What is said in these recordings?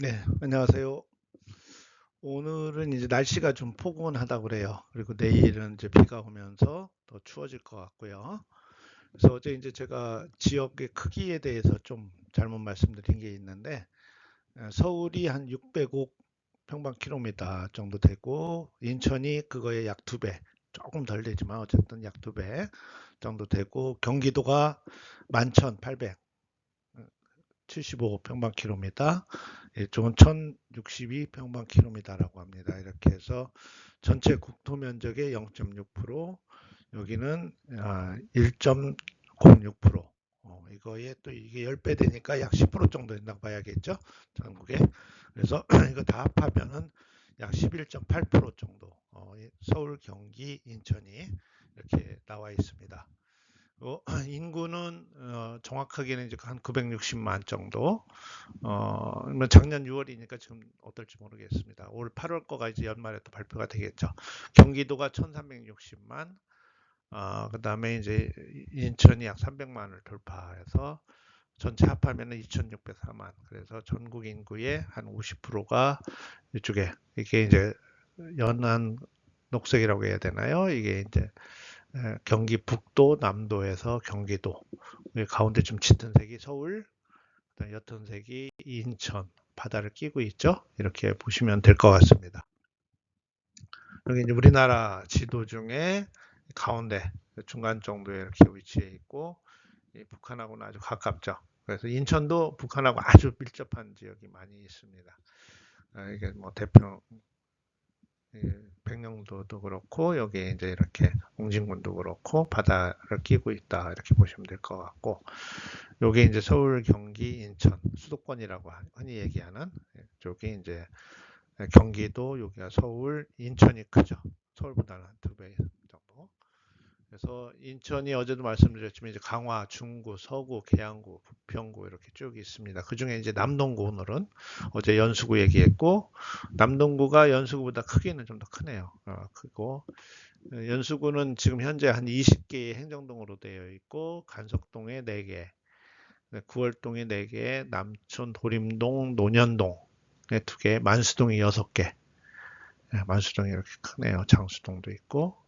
네, 안녕하세요. 오늘은 이제 날씨가 좀 포근하다고 그래요. 그리고 내일은 이제 비가 오면서 더 추워질 것 같고요. 그래서 어제 이제 제가 지역의 크기에 대해서 좀 잘못 말씀드린 게 있는데, 서울이 한 605 평방킬로미터 정도 되고, 인천이 그거의 약 2배, 조금 덜 되지만 어쨌든 약 2배 정도 되고, 경기도가 11,800 75 평방킬로미터, 이쪽은 1062 평방킬로미터라고 합니다. 이렇게 해서 전체 국토 면적의 0.6%, 여기는 1.06%. 이거에 또 이게 10배 되니까 약 10% 정도 된다고 봐야겠죠? 전국에. 그래서 이거 다 합하면은 약 11.8% 정도. 서울, 경기, 인천이 이렇게 나와 있습니다. 인구는 정확하게는 이제 한 960만 정도. 뭐 작년 6월이니까 지금 어떨지 모르겠습니다. 올 8월 거가 이제 연말에 또 발표가 되겠죠. 경기도가 1360만, 그다음에 이제 인천이 약 300만을 돌파해서 전체 합하면은 2604만. 그래서 전국 인구의 한 50%가 이쪽에, 이게 이제 연한 녹색이라고 해야 되나요? 이게 이제 경기 북도, 남도에서 경기도, 가운데 좀 짙은 색이 서울, 옅은 색이 인천, 바다를 끼고 있죠. 이렇게 보시면 될 것 같습니다. 여기 이제 우리나라 지도 중에 가운데, 중간 정도에 이렇게 위치해 있고, 북한하고는 아주 가깝죠. 그래서 인천도 북한하고 아주 밀접한 지역이 많이 있습니다. 이게 뭐 대표 백령도도 그렇고, 여기 이제 이렇게 옹진군도 그렇고 바다를 끼고 있다, 이렇게 보시면 될 것 같고, 요게 이제 서울, 경기, 인천 수도권이라고 흔히 얘기하는 쪽이 이제 경기도, 여기가 서울, 인천이 크죠. 서울보다는 한 2배 정도. 그래서 인천이 어제도 말씀드렸지만 이제 강화, 중구, 서구, 계양구, 부평구 이렇게 쭉 있습니다. 그 중에 이제 남동구, 오늘은 어제 연수구 얘기했고, 남동구가 연수구보다 크기는 좀 더 크네요. 크고, 연수구는 지금 현재 한 20개의 행정동으로 되어 있고, 간석동에 4개, 구월동에 4개, 남촌, 도림동, 논현동에 2개, 만수동이 6개. 만수동이 이렇게 크네요. 장수동도 있고,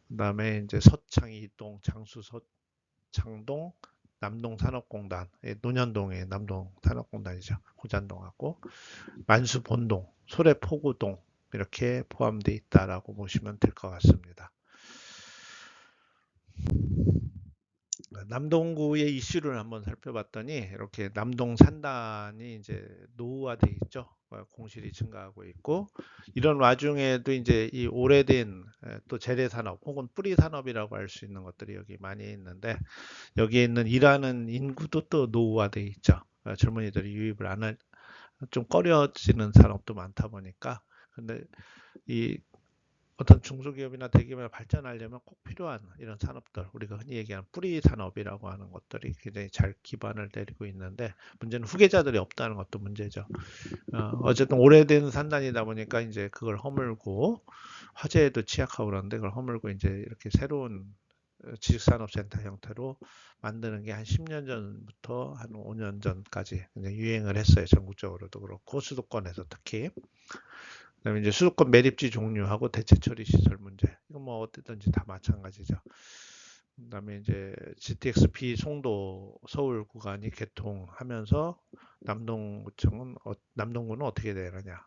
그다음에 이제 서창 2동, 장수 서창동, 남동 산업공단, 논현동의 남동 산업공단이죠. 호잔동하고, 만수 본동, 소래 포구동 이렇게 포함되어 있다라고 보시면 될 것 같습니다. 남동구의 이슈를 한번 살펴봤더니 이렇게 남동 산단이 이제 노후화돼 있죠. 공실이 증가하고 있고, 이런 와중에도 이제 이 오래된 또 재래 산업 혹은 뿌리 산업이라고 할 수 있는 것들이 여기 많이 있는데, 여기에 있는 일하는 인구도 또 노후화돼 있죠. 젊은이들이 유입을 안 할, 좀 꺼려지는 산업도 많다 보니까. 근데 이 어떤 중소기업이나 대기업이 발전하려면 꼭 필요한 이런 산업들, 우리가 흔히 얘기하는 뿌리 산업이라고 하는 것들이 굉장히 잘 기반을 내리고 있는데, 문제는 후계자들이 없다는 것도 문제죠. 어쨌든 오래된 산단이다 보니까 이제 그걸 허물고, 화재에도 취약하고 그러는데 그걸 허물고 이제 이렇게 새로운 지식산업센터 형태로 만드는 게 한 10년 전부터 한 5년 전까지 유행을 했어요. 전국적으로도 그렇고 수도권에서 특히. 그다음에 이제 수도권 매립지 종류하고 대체 처리 시설 문제. 이건 뭐 어디든지 다 마찬가지죠. 그다음에 이제 GTX B 송도 서울 구간이 개통하면서 남동구는 어떻게 되느냐?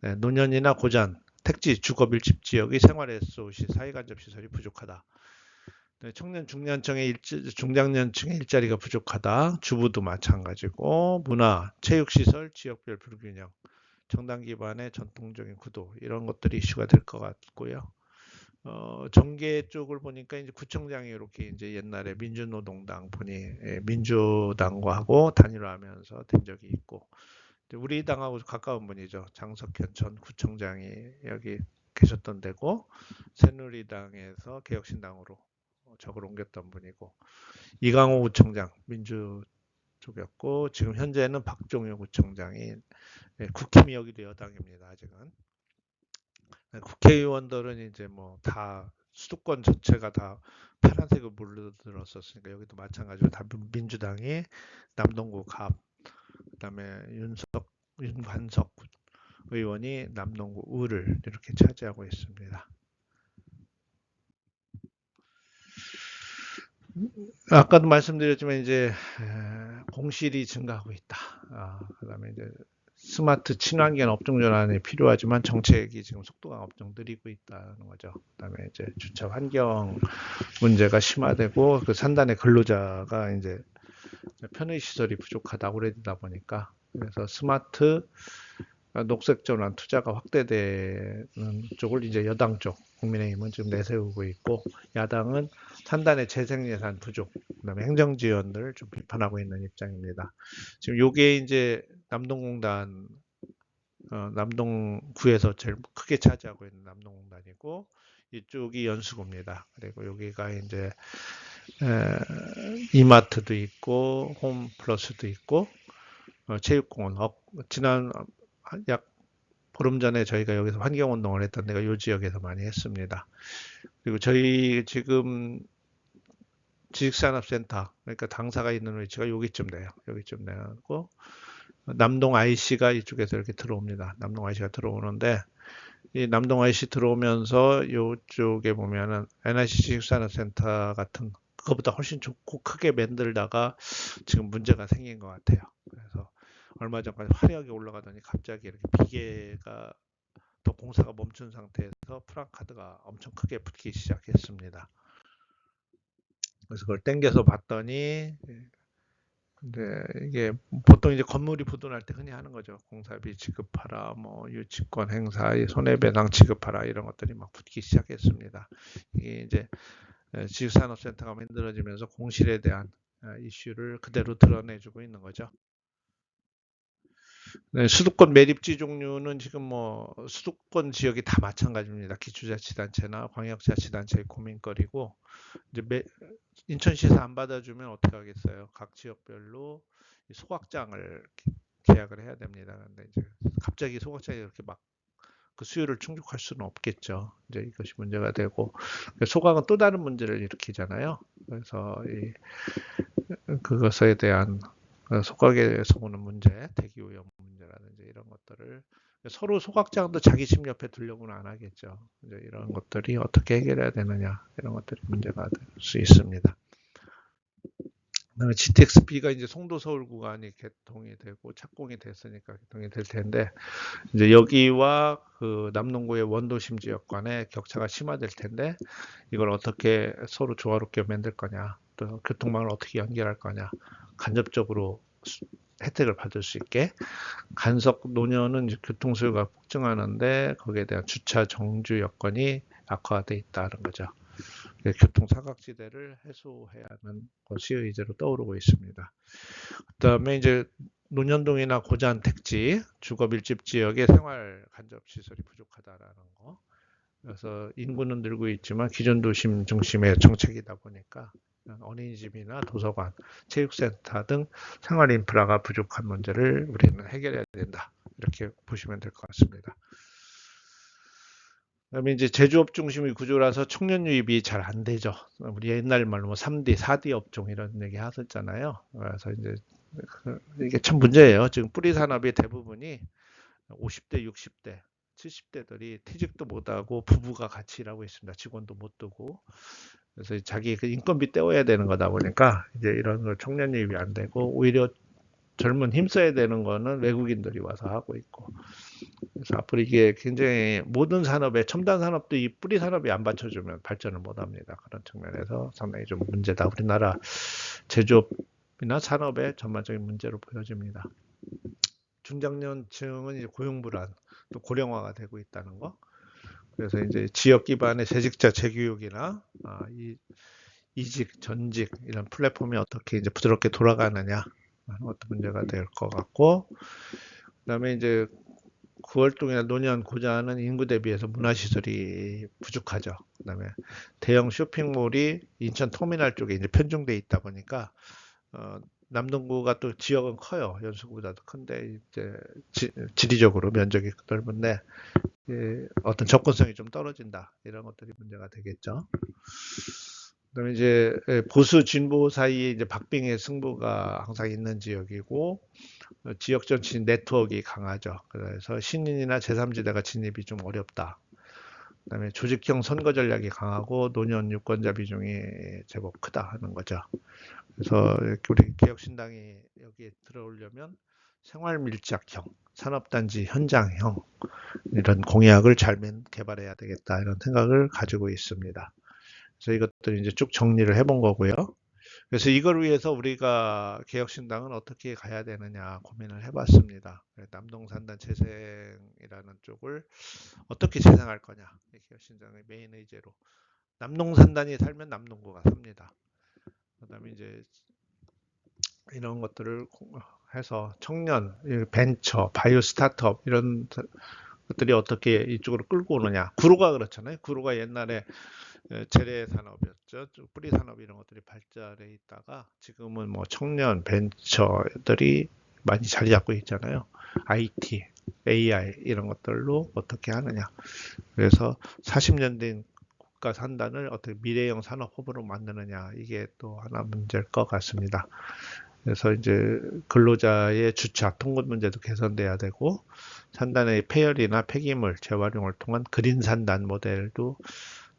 네, 노년이나 고잔, 택지, 주거 밀집 지역의 생활 SOC 사회간접 시설이 부족하다. 네, 청년 중장년층의 일자리가 부족하다. 주부도 마찬가지고, 문화, 체육시설, 지역별 불균형, 정당 기반의 전통적인 구도, 이런 것들이 이슈가 될 것 같고요. 정계 쪽을 보니까 이제 구청장이 이렇게 이제 옛날에 민주노동당 분이 민주당과 하고 단일화하면서 된 적이 있고, 우리 당하고 가까운 분이죠. 장석현 전 구청장이 여기 계셨던 데고, 새누리당에서 개혁신당으로 적을 옮겼던 분이고, 이강호 구청장 민주 쪽이었고, 지금 현재는 박종효 구청장이 국힘이 여기도 여당입니다. 아직은. 국회의원들은 이제 뭐 다 수도권 전체가 다 파란색으로 물들었었으니까 여기도 마찬가지로 다 민주당이 남동구 갑, 그다음에 윤석 윤관석 의원이 남동구 을을 이렇게 차지하고 있습니다. 아까도 말씀드렸지만 이제 공실이 증가하고 있다. 그다음에 이제 스마트 친환경 업종 전환이 필요하지만 정책이 지금 속도가 엄청 느리고 있다는 거죠. 그다음에 이제 주차 환경 문제가 심화되고 그 산단의 근로자가 이제 편의 시설이 부족하다 오래되다 보니까 그래서 스마트 녹색 전환 투자가 확대되는 쪽을 이제 여당 쪽 국민의힘은 지금 내세우고 있고 야당은 산단의 재생 예산 부족, 그다음에 행정 지원을 좀 비판하고 있는 입장입니다. 지금 요게 이제 남동공단 남동구에서 제일 크게 차지하고 있는 남동공단이고 이쪽이 연수구입니다. 그리고 여기가 이제 이마트도 있고 홈플러스도 있고 체육공원 지난 약 보름 전에 저희가 여기서 환경운동을 했던 데가 이 지역에서 많이 했습니다. 그리고 저희 지금 지식산업센터, 그러니까 당사가 있는 위치가 여기쯤 돼요. 여기쯤 되고 남동 IC가 이쪽에서 이렇게 들어옵니다. 남동 IC가 들어오는데 이 남동 IC 들어오면서 이쪽에 보면은 NIC 지식산업센터 같은 그거보다 훨씬 좋고 크게 만들다가 지금 문제가 생긴 것 같아요. 그래서 얼마 전까지 화려하게 올라가더니 갑자기 이렇게 비계가 또 공사가 멈춘 상태에서 프랑카드가 엄청 크게 붙기 시작했습니다. 그래서 그걸 땡겨서 봤더니 근데 이게 보통 이제 건물이 부도날 때 흔히 하는 거죠. 공사비 지급하라, 뭐 유치권 행사, 손해배상 지급하라 이런 것들이 막 붙기 시작했습니다. 이게 이제 지식산업센터가 만들어지면서 공실에 대한 이슈를 그대로 드러내주고 있는 거죠. 네, 수도권 매립지 종류는 지금 뭐 수도권 지역이 다 마찬가지입니다. 기초자치단체나 광역자치단체의 고민거리고 이제 인천시에서 안 받아주면 어떻게 하겠어요? 각 지역별로 소각장을 계약을 해야 됩니다. 근데 이제 갑자기 소각장이 이렇게 막 그 수요를 충족할 수는 없겠죠. 이제 이것이 문제가 되고 소각은 또 다른 문제를 일으키잖아요. 그래서 그것에 대한 소각에서 오는 문제, 대기 오염 문제라든지 이런 것들을 서로 소각장도 자기 집 옆에 두려고는 안 하겠죠. 이제 이런 것들이 어떻게 해결해야 되느냐 이런 것들이 문제가 될 수 있습니다. 그다음에 GTX-B가 이제 송도 서울 구간이 개통이 되고 착공이 됐으니까 개통이 될 텐데 이제 여기와 그 남농구의 원도심 지역 간의 격차가 심화될 텐데 이걸 어떻게 서로 조화롭게 만들 거냐 또 교통망을 어떻게 연결할 거냐 간접적으로 혜택을 받을 수 있게 간석 노년은 교통 수요가 폭증하는데 거기에 대한 주차 정주 여건이 악화돼 있다는 거죠. 교통 사각지대를 해소해야 하는 것이 의제로 떠오르고 있습니다. 그다음에 이제 논현동이나 고잔 택지 주거 밀집 지역의 생활 간접 시설이 부족하다라는 거. 그래서 인구는 늘고 있지만 기존 도심 중심의 정책이다 보니까 어린이집이나 도서관, 체육센터 등 생활 인프라가 부족한 문제를 우리는 해결해야 된다. 이렇게 보시면 될 것 같습니다. 그다음에 이제 제조업 중심의 구조라서 청년 유입이 잘 안 되죠. 우리 옛날 말로 뭐 3D, 4D 업종 이런 얘기 하셨잖아요. 그래서 이제 이게 참 문제예요. 지금 뿌리 산업의 대부분이 50대, 60대, 70대들이 퇴직도 못하고 부부가 같이 일하고 있습니다. 직원도 못 두고. 그래서 자기 그 인건비 떼어야 되는 거다 보니까 이제 이런 걸 청년 유입이 안 되고 오히려 젊은 힘써야 되는 거는 외국인들이 와서 하고 있고. 그래서 앞으로 이게 굉장히 모든 산업에 첨단 산업도 이 뿌리 산업이 안 받쳐주면 발전을 못 합니다. 그런 측면에서 상당히 좀 문제다. 우리나라 제조업이나 산업의 전반적인 문제로 보여집니다. 중장년층은 이제 고용 불안, 또 고령화가 되고 있다는 거. 그래서 이제 지역 기반의 재직자 재교육이나 이직, 전직 이런 플랫폼이 어떻게 이제 부드럽게 돌아가느냐 하는 것도 문제가 될 것 같고, 그다음에 이제 9월동이나 노년 고자는 인구 대비해서 문화시설이 부족하죠. 그다음에 대형 쇼핑몰이 인천 터미널 쪽에 이제 편중돼 있다 보니까 남동구가 또 지역은 커요. 연수구보다도 큰데 이제 지리적으로 면적이 넓은데 어떤 접근성이 좀 떨어진다. 이런 것들이 문제가 되겠죠. 그다음에 이제 보수 진보 사이에 이제 박빙의 승부가 항상 있는 지역이고 지역 정치 네트워크가 강하죠. 그래서 신인이나 제3지대가 진입이 좀 어렵다. 그다음에 조직형 선거 전략이 강하고 노년 유권자 비중이 제법 크다 하는 거죠. 그래서 우리 개혁신당이 여기에 들어오려면 생활 밀착형, 산업단지 현장형 이런 공약을 잘 개발해야 되겠다 이런 생각을 가지고 있습니다. 그래서 이것들 이제 쭉 정리를 해본 거고요. 그래서 이걸 위해서 우리가 개혁신당은 어떻게 가야 되느냐 고민을 해봤습니다. 남동산단 재생이라는 쪽을 어떻게 재생할 거냐. 개혁신당의 메인 의제로. 남동산단이 살면 남동구가 삽니다. 그다음에 이제 이런 것들을 해서 청년, 벤처, 바이오 스타트업 이런 것들이 어떻게 이쪽으로 끌고 오느냐. 구로가 그렇잖아요. 구로가 옛날에 재래 산업이었죠. 뿌리 산업 이런 것들이 발달해 있다가 지금은 뭐 청년 벤처들이 많이 자리 잡고 있잖아요. IT, AI 이런 것들로 어떻게 하느냐. 그래서 40년 된 국가 산단을 어떻게 미래형 산업 허브로 만드느냐. 이게 또 하나 문제일 것 같습니다. 그래서 이제 근로자의 주차, 통근 문제도 개선돼야 되고 산단의 폐열이나 폐기물 재활용을 통한 그린 산단 모델도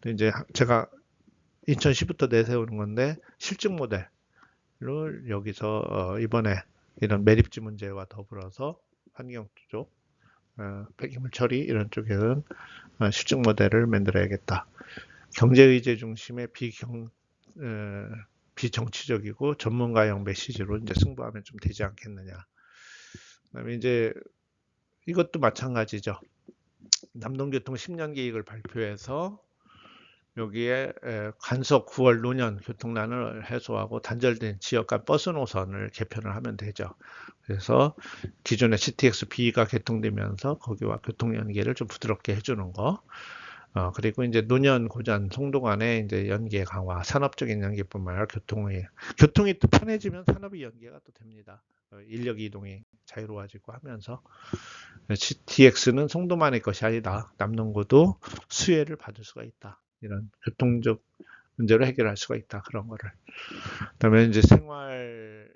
또 이제 제가 2010부터 내세우는 건데 실증 모델을 여기서 이번에 이런 매립지 문제와 더불어서 환경 쪽, 폐기물 처리 이런 쪽에는 실증 모델을 만들어야겠다. 경제 의제 중심의 비정치적이고 전문가형 메시지로 이제 승부하면 좀 되지 않겠느냐. 그다음에 이제 이것도 마찬가지죠. 남동교통 10년 계획을 발표해서 여기에 간석 9월 노년 교통난을 해소하고 단절된 지역 간 버스 노선을 개편을 하면 되죠. 그래서 기존의 CTX-B가 개통되면서 거기와 교통 연계를 좀 부드럽게 해주는 거. 그리고 이제 노년, 고잔, 송도 간의 이제 연계 강화, 산업적인 연계뿐만 아니라 교통이 또 편해지면 산업이 연계가 또 됩니다. 인력 이동이 자유로워지고 하면서 CTX는 송도만의 것이 아니다. 남동구도 수혜를 받을 수가 있다. 이런 교통적 문제로 해결할 수가 있다. 그런 거를. 그다음에 이제 생활에서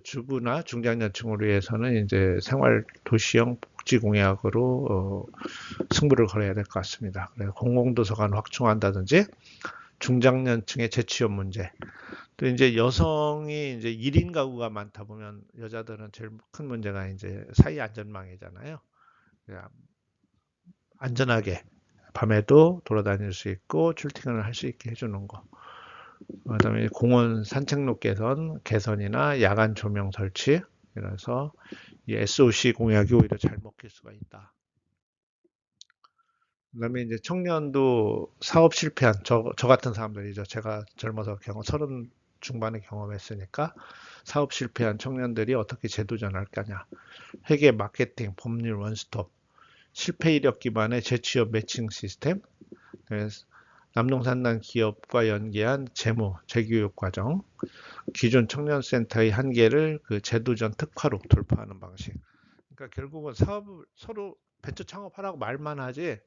주부나 중장년층을 위해서는 이제 생활 도시형 복지 공약으로 승부를 걸어야 될 것 같습니다. 그래서 공공도서관 확충한다든지 중장년층의 재취업 문제. 또 이제 여성이 이제 1인 가구가 많다 보면 여자들은 제일 큰 문제가 이제 사회 안전망이잖아요. 안전하게 밤에도 돌아다닐 수 있고 출퇴근을 할 수 있게 해주는 거. 그다음에 공원 산책로 개선이나 야간 조명 설치. 이래서 이 SOC 공약이 오히려 잘 먹힐 수가 있다. 그다음에 이제 청년도 사업 실패한 저 같은 사람들이죠. 제가 젊어서 서른 중반에 경험했으니까 사업 실패한 청년들이 어떻게 재도전할 거냐. 회계, 마케팅, 법률 원스톱, 실패 이력 기반의 재취업 매칭 시스템, 남동산단 기업과 연계한 재무, 재교육 과정, 기존 청년센터의 한계를 그 재도전 특화로 돌파하는 방식. 그러니까 결국은 사업을 서로 벤처 창업하라고 말만 하지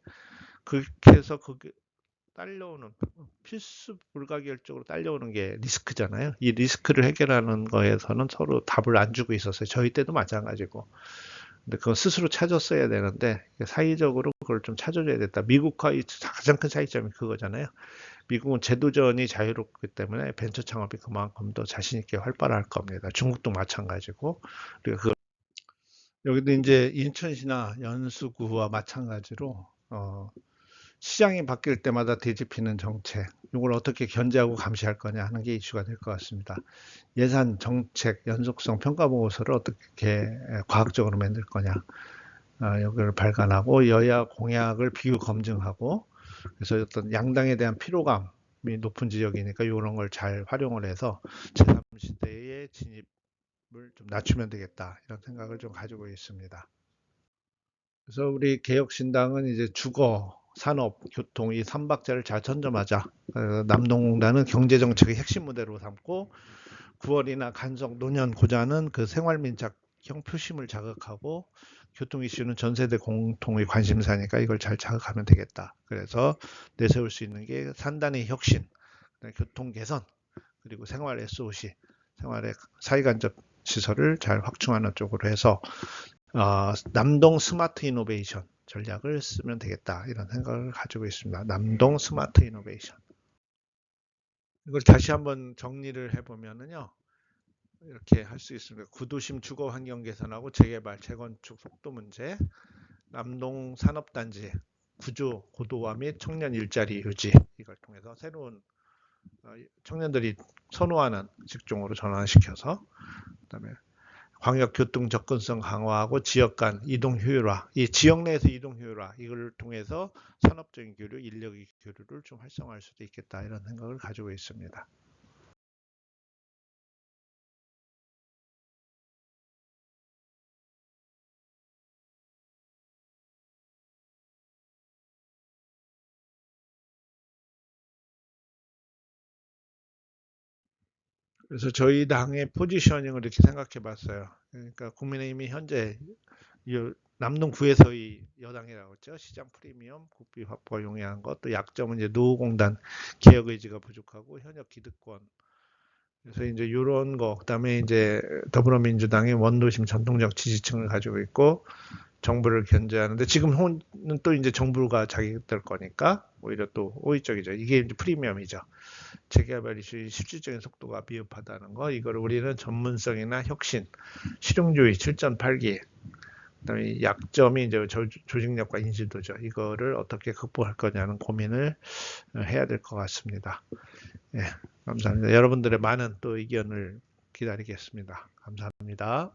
그렇게 해서 그게 딸려오는 필수 불가결적으로 딸려오는 게 리스크잖아요. 이 리스크를 해결하는 거에서는 서로 답을 안 주고 있었어요. 저희 때도 마찬가지고. 근데 그건 스스로 찾았어야 되는데 사회적으로 그걸 좀 찾아줘야 됐다. 미국과의 가장 큰 차이점이 그거잖아요. 미국은 제도전이 자유롭기 때문에 벤처 창업이 그만큼 더 자신 있게 활발할 겁니다. 중국도 마찬가지고. 그리고 여기도 이제 인천시나 연수구와 마찬가지로 시장이 바뀔 때마다 뒤집히는 정책, 이걸 어떻게 견제하고 감시할 거냐 하는 게 이슈가 될 것 같습니다. 예산, 정책, 연속성 평가 보고서를 어떻게 과학적으로 만들 거냐, 여기를 발간하고 여야 공약을 비교 검증하고, 그래서 어떤 양당에 대한 피로감이 높은 지역이니까 이런 걸 잘 활용을 해서 제3시대의 진입을 좀 낮추면 되겠다 이런 생각을 좀 가지고 있습니다. 그래서 우리 개혁신당은 이제 주거, 산업, 교통 이 3박자를 잘 전점하자. 남동공단은 경제정책의 핵심 무대로 삼고 9월이나 간석, 노년, 고자는 그 생활민착형 표심을 자극하고 교통 이슈는 전 세대 공통의 관심사니까 이걸 잘 자극하면 되겠다. 그래서 내세울 수 있는 게 산단의 혁신, 교통 개선, 그리고 생활 SOC, 생활의 사회간접 시설을 잘 확충하는 쪽으로 해서 남동 스마트 이노베이션 전략을 쓰면 되겠다 이런 생각을 가지고 있습니다. 남동 스마트 이노베이션. 이걸 다시 한번 정리를 해보면은요. 이렇게 할 수 있습니다. 구도심 주거 환경 개선하고 재개발, 재건축 속도 문제, 남동 산업단지 구조 고도화 및 청년 일자리 유지 이걸 통해서 새로운 청년들이 선호하는 직종으로 전환시켜서 그다음에 광역 교통 접근성 강화하고 지역 간 이동 효율화, 이 지역 내에서 이동 효율화 이걸 통해서 산업적인 교류, 인력의 교류를 좀 활성화할 수도 있겠다 이런 생각을 가지고 있습니다. 그래서 저희 당의 포지셔닝을 이렇게 생각해 봤어요. 그러니까 국민의힘이 현재 남동구에서의 여당이라고 했죠. 시장 프리미엄, 국비 확보가 용이한 것, 또 약점은 이제 노후공단 개혁 의지가 부족하고 현역 기득권. 그래서 이제 이런 거, 그다음에 이제 더불어민주당이 원도심 전통적 지지층을 가지고 있고 정부를 견제하는데 지금은 또 이제 정부가 자기들 거니까 오히려 또 호의적이죠. 이게 이제 프리미엄이죠. 재개발 이슈의 실질적인 속도가 미흡하다는 거, 이걸 우리는 전문성이나 혁신, 실용주의 7.8기, 그다음에 약점이 이제 조직력과 인지도죠. 이거를 어떻게 극복할 거냐는 고민을 해야 될 것 같습니다. 예, 감사합니다. 여러분들의 많은 또 의견을 기다리겠습니다. 감사합니다.